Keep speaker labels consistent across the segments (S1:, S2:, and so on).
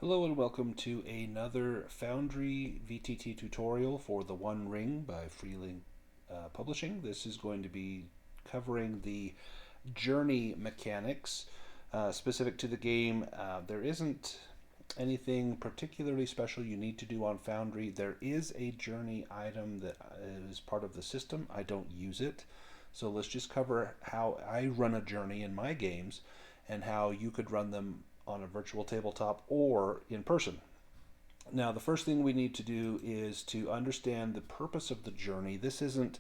S1: Hello and welcome to another Foundry VTT tutorial for the One Ring by Freeling Publishing. This is going to be covering the journey mechanics specific to the game. There isn't anything particularly special you need to do on Foundry. There is a journey item that is part of the system. I don't use it. So let's just cover how I run a journey in my games and how you could run them on a virtual tabletop or in person. Now, the first thing we need to do is to understand the purpose of the journey. This isn't,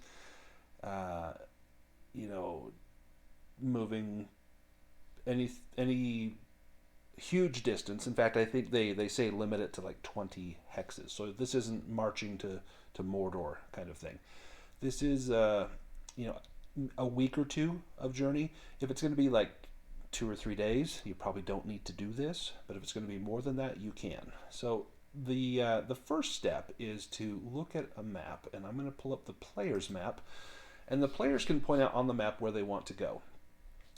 S1: uh, you know, moving any huge distance. In fact, I think they say limit it to like 20 hexes. So this isn't marching to Mordor kind of thing. This is, you know, a week or two of journey. If it's going to be like 2 or 3 days, you probably don't need to do this. But if it's going to be more than that, you can. So the first step is to look at a map, and I'm going to pull up the player's map, and the players can point out on the map where they want to go.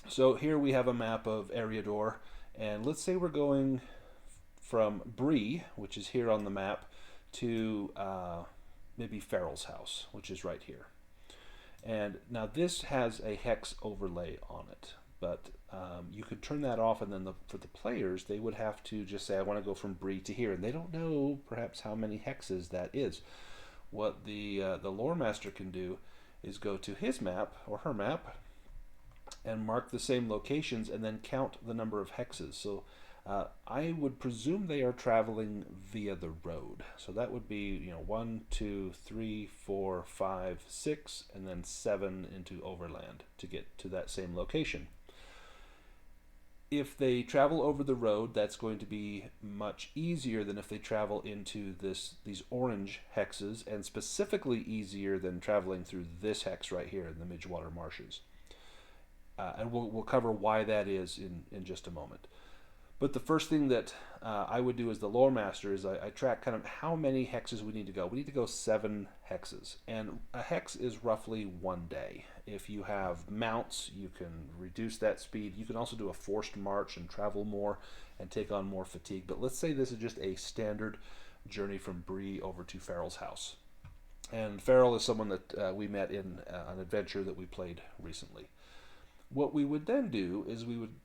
S1: So here we have a map of Eriador, and let's say we're going from Bree, which is here on the map, to maybe Farrell's house, which is right here. And now this has a hex overlay on it, but you could turn that off, and then for the players, they would have to just say, I want to go from Bree to here, and they don't know perhaps how many hexes that is. What the lore master can do is go to his map or her map and mark the same locations and then count the number of hexes. So I would presume they are traveling via the road. So that would be 1, 2, 3, 4, 5, 6, and then 7 into overland to get to that same location. If they travel over the road, that's going to be much easier than if they travel into these orange hexes, and specifically easier than traveling through this hex right here in the Midgewater Marshes. And we'll cover why that is in just a moment. But the first thing that I would do as the lore master is I track kind of how many hexes we need to go. We need to go 7 hexes. And a hex is roughly 1 day. If you have mounts, you can reduce that speed. You can also do a forced march and travel more and take on more fatigue. But let's say this is just a standard journey from Bree over to Farrell's house. And Farrell is someone that we met in an adventure that we played recently. What we would then do is we would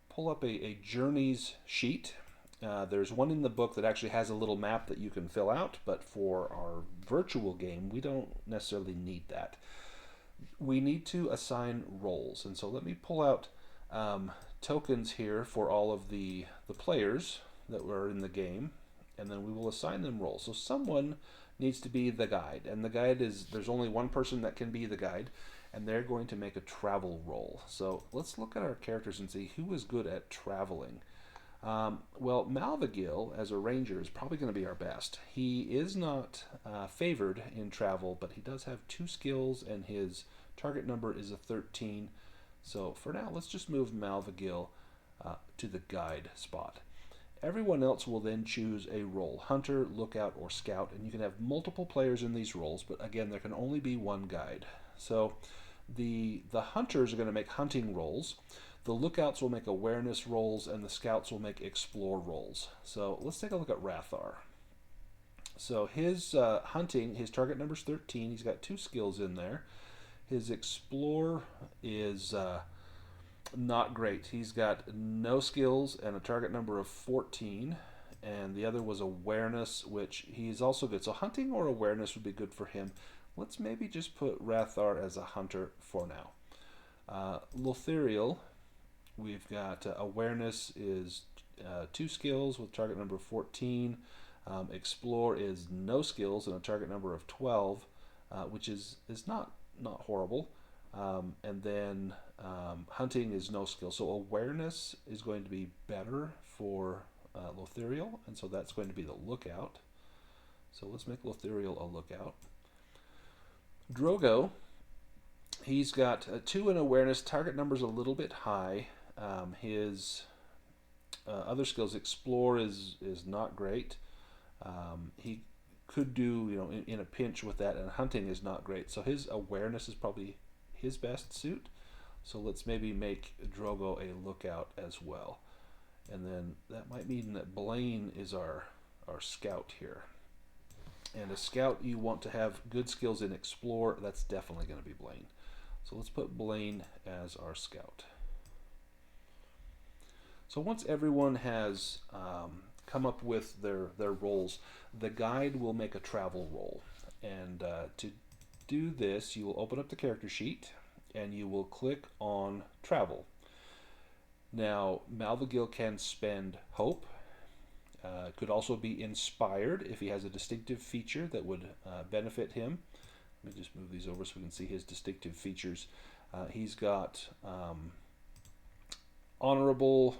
S1: pull up a journeys sheet. There's one in the book that actually has a little map that you can fill out, but for our virtual game, we don't necessarily need that. We need to assign roles, and so let me pull out tokens here for all of the players that were in the game, and then we will assign them roles. So someone needs to be the guide, and the guide there's only one person that can be the guide, and they're going to make a travel roll. So let's look at our characters and see who is good at traveling. Well, Malvagil as a ranger is probably going to be our best. He is not favored in travel, but he does have 2 skills, and his target number is a 13. So for now, let's just move Malvagil to the guide spot. Everyone else will then choose a role, hunter, lookout, or scout, and you can have multiple players in these roles, but again, there can only be one guide. So the hunters are going to make hunting rolls, the lookouts will make awareness rolls, and the scouts will make explore rolls. So let's take a look at Rathar. So his hunting, his target number is 13. He's got 2 skills in there. His explore is not great. He's got no skills and a target number of 14. And the other was awareness, which he's also good. So hunting or awareness would be good for him. Let's maybe just put Rathar as a hunter for now. Lothariel, we've got awareness is 2 skills with target number 14. Explore is no skills and a target number of 12, which is not horrible. And then hunting is no skill. So awareness is going to be better for Lothariel, and so that's going to be the lookout. So let's make Lothariel a lookout. Drogo, he's got 2 in awareness. Target number's a little bit high. His other skills, explore is not great. He could do in a pinch with that, and hunting is not great. So his awareness is probably his best suit. So let's maybe make Drogo a lookout as well. And then that might mean that Blaine is our scout here. And a scout, you want to have good skills in explore. That's definitely going to be Blaine. So let's put Blaine as our scout. So once everyone has come up with their roles, the guide will make a travel roll. And to do this, you will open up the character sheet and you will click on travel. Now, Malvagil can spend hope. Could also be inspired if he has a distinctive feature that would benefit him. Let me just move these over so we can see his distinctive features. He's got honorable,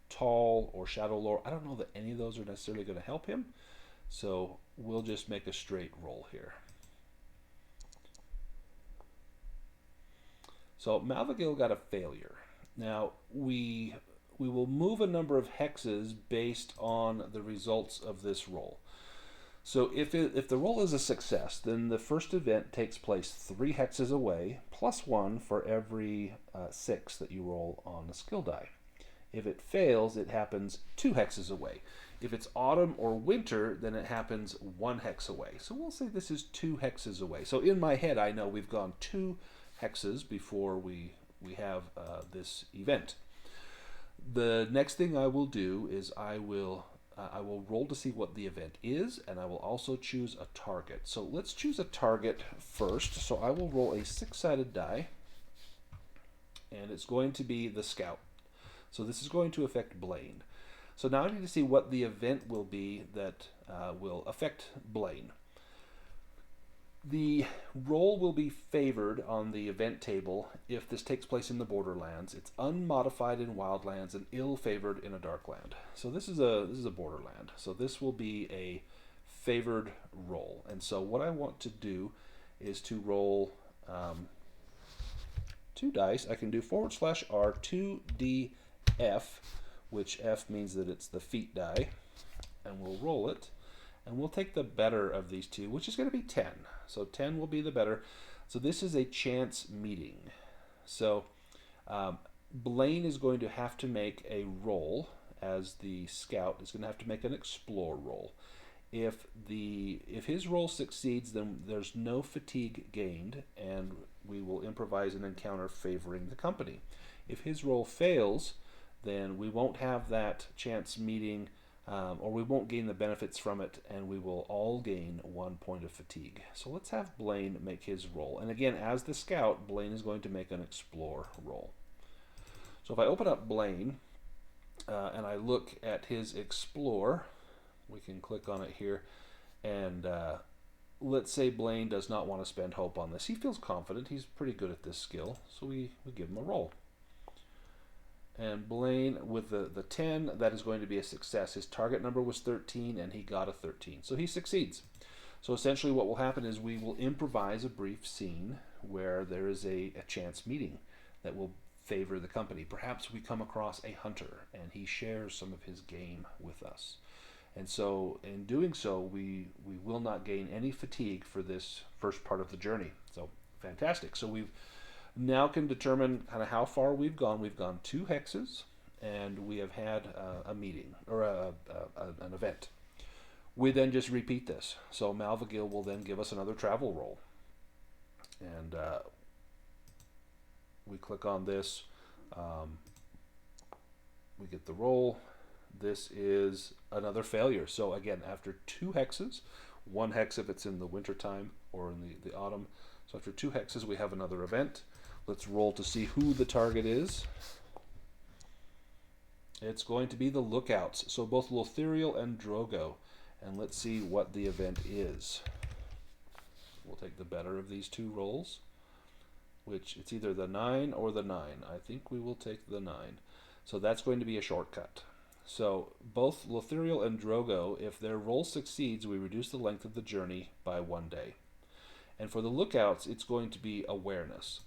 S1: tall, or shadow lore. I don't know that any of those are necessarily going to help him, so we'll just make a straight roll here. So Malvagil got a failure. Now we will move a number of hexes based on the results of this roll. So if the roll is a success, then the first event takes place 3 hexes away, plus 1 for every 6 that you roll on the skill die. If it fails, it happens 2 hexes away. If it's autumn or winter, then it happens 1 hex away. So we'll say this is 2 hexes away. So in my head, I know we've gone 2 hexes before we have this event. The next thing I will do is I will roll to see what the event is, and I will also choose a target. So let's choose a target first. So I will roll a 6-sided die, and it's going to be the scout. So this is going to affect Blaine. So now I need to see what the event will be that will affect Blaine. The roll will be favored on the event table if this takes place in the Borderlands. It's unmodified in Wildlands and ill-favored in a Darkland. So this is a Borderland. So this will be a favored roll. And so what I want to do is to roll 2 dice. I can do /R 2DF, which F means that it's the feat die, and we'll roll it. And we'll take the better of these 2, which is going to be 10. So 10 will be the better. So this is a chance meeting. So Blaine is going to have to make a roll as the scout. Is going to have to make an explore roll. If his roll succeeds, then there's no fatigue gained, and we will improvise an encounter favoring the company. If his roll fails, then we won't have that chance meeting, or we won't gain the benefits from it, and we will all gain 1 point of fatigue. So let's have Blaine make his roll. And again, as the scout, Blaine is going to make an explore roll. So if I open up Blaine, and I look at his explore, we can click on it here, and let's say Blaine does not want to spend hope on this. He feels confident. He's pretty good at this skill, so we give him a roll. And Blaine, with the 10, that is going to be a success. His target number was 13, and he got a 13. So he succeeds. So essentially what will happen is we will improvise a brief scene where there is a chance meeting that will favor the company. Perhaps we come across a hunter, and he shares some of his game with us. And so in doing so, we will not gain any fatigue for this first part of the journey. So fantastic. So we've now can determine kind of how far we've gone. We've gone 2 hexes, and we have had a meeting, or an event. We then just repeat this. So Malvagil will then give us another travel roll. And we click on this. We get the roll. This is another failure. So again, after 2 hexes, 1 hex if it's in the winter time or in the autumn. So after 2 hexes, we have another event. Let's roll to see who the target is. It's going to be the Lookouts. So both Lothiriel and Drogo. And let's see what the event is. We'll take the better of these 2 rolls, which it's either the 9 or the 9. I think we will take the 9. So that's going to be a shortcut. So both Lothiriel and Drogo, if their roll succeeds, we reduce the length of the journey by 1 day. And for the Lookouts, it's going to be awareness.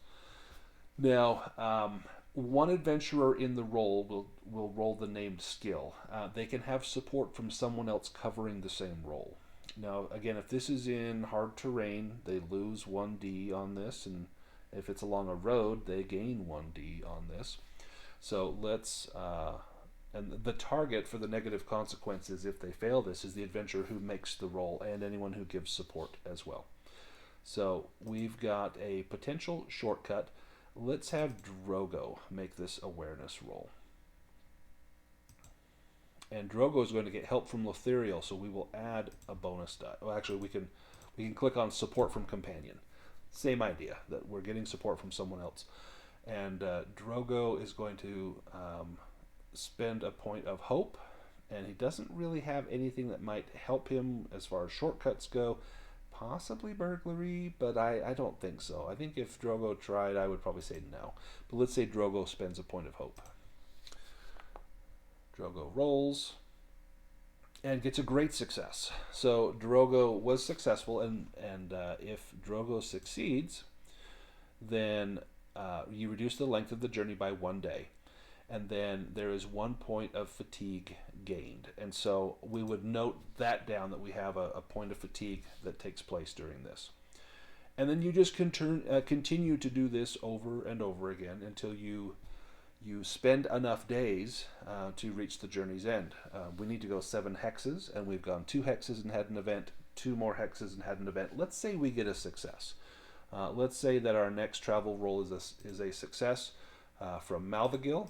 S1: Now, one adventurer in the roll will roll the named skill. They can have support from someone else covering the same roll. Now, again, if this is in hard terrain, they lose 1d on this, and if it's along a road, they gain 1d on this. So let's, and the target for the negative consequences if they fail this is the adventurer who makes the roll and anyone who gives support as well. So we've got a potential shortcut. Let's have Drogo make this awareness roll. And Drogo is going to get help from Lothariel, so we will add a bonus die. Well, actually, we can click on support from companion. Same idea, that we're getting support from someone else. And Drogo is going to spend a point of hope, and he doesn't really have anything that might help him as far as shortcuts go. Possibly burglary, but I don't think so. I think if Drogo tried, I would probably say no. But let's say Drogo spends a point of hope. Drogo rolls and gets a great success. So Drogo was successful, and if Drogo succeeds, then you reduce the length of the journey by 1 day, and then there is 1 point of fatigue gained. And so we would note that down, that we have a point of fatigue that takes place during this. And then you just continue to do this over and over again until you spend enough days to reach the journey's end. We need to go 7 hexes, and we've gone 2 hexes and had an event, 2 more hexes and had an event. Let's say we get a success. Let's say that our next travel roll is a success from Malvagil.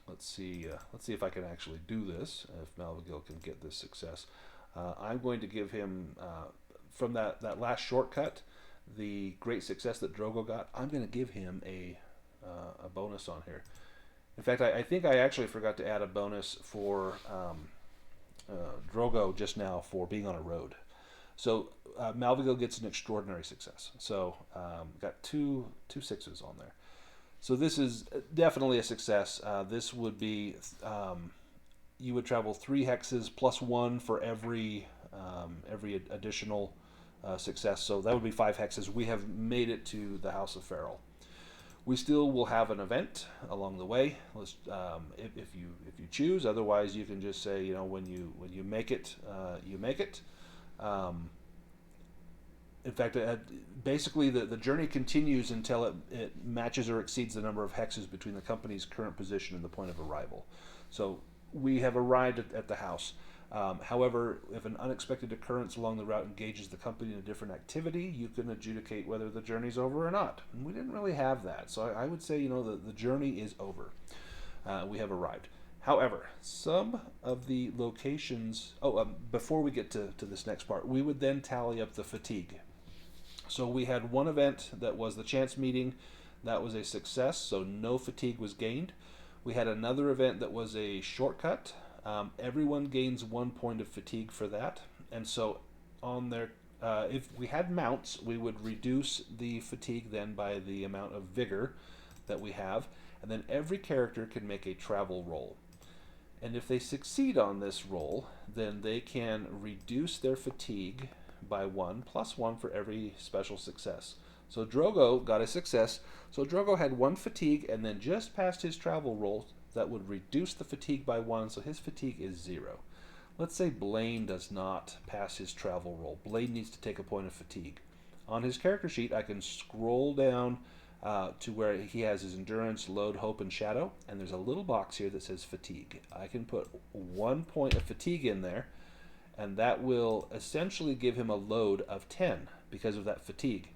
S1: Let's see if I can actually do this, if Malvagil can get this success. I'm going to give him, from that last shortcut, the great success that Drogo got, I'm going to give him a bonus on here. In fact, I think I actually forgot to add a bonus for Drogo just now for being on a road. So Malvagil gets an extraordinary success. So got two sixes on there. So this is definitely a success. This would be, you would travel 3 hexes plus 1 for every additional success. So that would be 5 hexes. We have made it to the House of Farrell. We still will have an event along the way. Let's, if you choose. Otherwise, you can just say, when you make it, you make it. In fact, basically the journey continues until it matches or exceeds the number of hexes between the company's current position and the point of arrival. So we have arrived at the house. However, if an unexpected occurrence along the route engages the company in a different activity, you can adjudicate whether the journey's over or not. And we didn't really have that, so I would say the journey is over. We have arrived. However, some of the locations. Before we get to this next part, we would then tally up the fatigue. So we had one event that was the chance meeting. That was a success, so no fatigue was gained. We had another event that was a shortcut. Everyone gains 1 point of fatigue for that. And so on their, if we had mounts, we would reduce the fatigue then by the amount of vigor that we have. And then every character can make a travel roll. And if they succeed on this roll, then they can reduce their fatigue by 1 plus 1 for every special success. So Drogo got a success. So Drogo had 1 fatigue and then just passed his travel roll that would reduce the fatigue by 1, so his fatigue is 0. Let's say Blaine does not pass his travel roll. Blaine needs to take a point of fatigue. On his character sheet, I can scroll down to where he has his endurance, load, hope, and shadow, and there's a little box here that says fatigue. I can put 1 point of fatigue in there, and that will essentially give him a load of 10 because of that fatigue.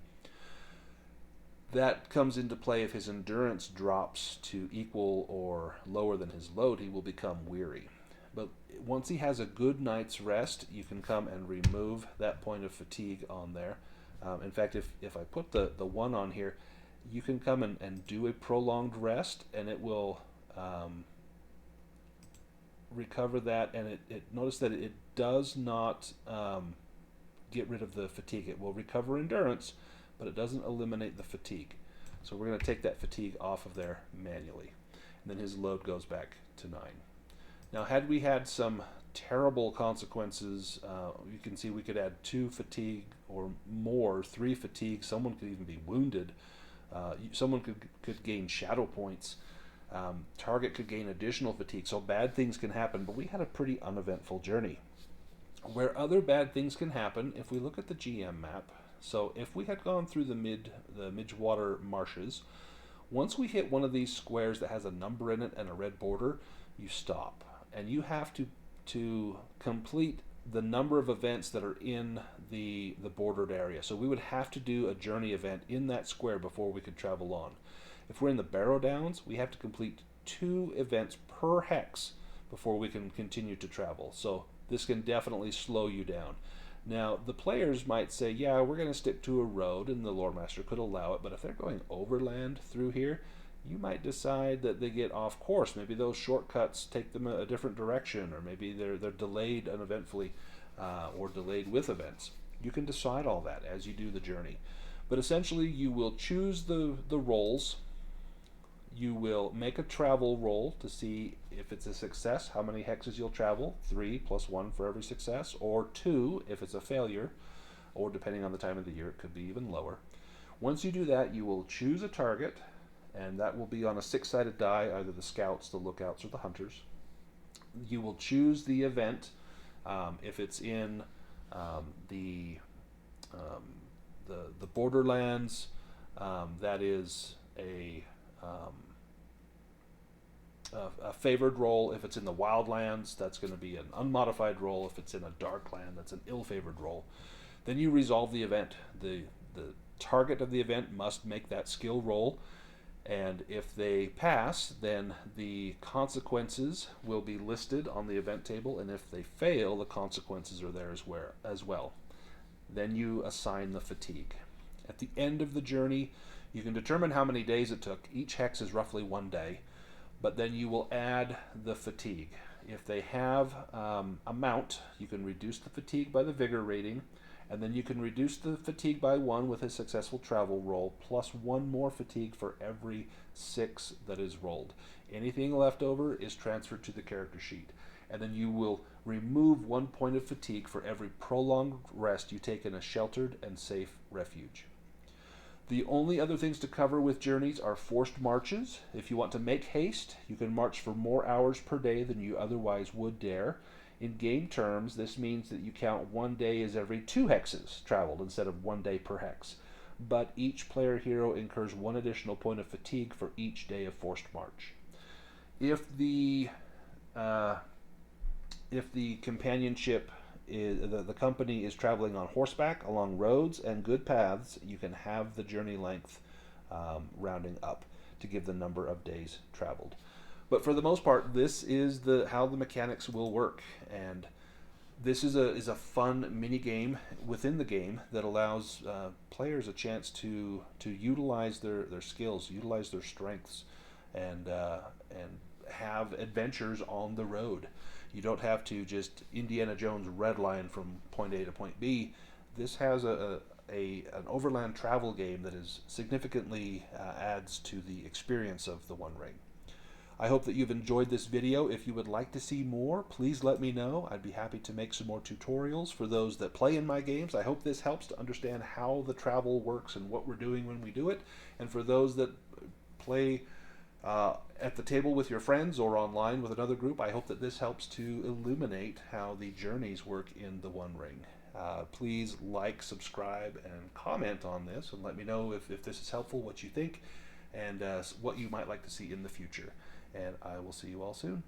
S1: That comes into play if his endurance drops to equal or lower than his load. He will become weary. But once he has a good night's rest, you can come and remove that point of fatigue on there. In fact, if I put the 1 on here, you can come and do a prolonged rest, and it will recover that. And notice that it does not get rid of the fatigue. It will recover endurance, but it doesn't eliminate the fatigue. So we're going to take that fatigue off of there manually. And then his load goes back to 9. Now, had we had some terrible consequences, you can see we could add 2 fatigue or more, 3 fatigue. Someone could even be wounded. Someone could gain shadow points. Target could gain additional fatigue. So bad things can happen, but we had a pretty uneventful journey. Where other bad things can happen, if we look at the GM map, so if we had gone through the Midgewater marshes, Once we hit one of these squares that has a number in it and a red border, you stop. And you have to complete the number of events that are in the bordered area. So we would have to do a journey event in that square before we could travel on. If we're in the Barrow Downs, we have to complete 2 events per hex before we can continue to travel. So this can definitely slow you down. Now, the players might say, yeah, we're going to stick to a road, and the Lore Master could allow it, but if they're going overland through here, you might decide that they get off course. Maybe those shortcuts take them a different direction, or maybe they're delayed uneventfully, or delayed with events. You can decide all that as you do the journey. But essentially, you will choose the roles. You will make a travel roll to see if it's a success, how many hexes you'll travel, 3 plus 1 for every success, or 2 if it's a failure, or depending on the time of the year, it could be even lower. Once you do that, you will choose a target, and that will be on a 6-sided die, either the scouts, the lookouts, or the hunters. You will choose the event. If it's in the borderlands, that is a favored roll. If it's in the wildlands, that's going to be an unmodified roll. If it's in a dark land, that's an ill-favored roll. Then you resolve the event. The target of the event must make that skill roll, and if they pass, then the consequences will be listed on the event table, and if they fail, the consequences are there as well. Then you assign the fatigue. At the end of the journey, you can determine how many days it took. Each hex is roughly 1 day, but then you will add the fatigue. If they have a mount, you can reduce the fatigue by the vigor rating, and then you can reduce the fatigue by 1 with a successful travel roll, plus 1 more fatigue for every 6 that is rolled. Anything left over is transferred to the character sheet. And then you will remove 1 point of fatigue for every prolonged rest you take in a sheltered and safe refuge. The only other things to cover with journeys are forced marches. If you want to make haste, you can march for more hours per day than you otherwise would dare. In game terms, this means that you count 1 day as every 2 hexes traveled instead of 1 day per hex. But each player hero incurs 1 additional point of fatigue for each day of forced march. If the companionship the company is traveling on horseback along roads and good paths, you can have the journey length rounding up to give the number of days traveled. But for the most part, this is how the mechanics will work, and this is a fun mini game within the game that allows players a chance to utilize their skills, utilize their strengths, and have adventures on the road. You don't have to just Indiana Jones redline from point A to point B. This has an overland travel game that is significantly adds to the experience of the One Ring. I hope that you've enjoyed this video. If you would like to see more, please let me know. I'd be happy to make some more tutorials for those that play in my games. I hope this helps to understand how the travel works and what we're doing when we do it. And for those that play at the table with your friends or online with another group, I hope that this helps to illuminate how the journeys work in the One Ring. Please like, subscribe, and comment on this, and let me know if this is helpful, what you think, and what you might like to see in the future. And I will see you all soon.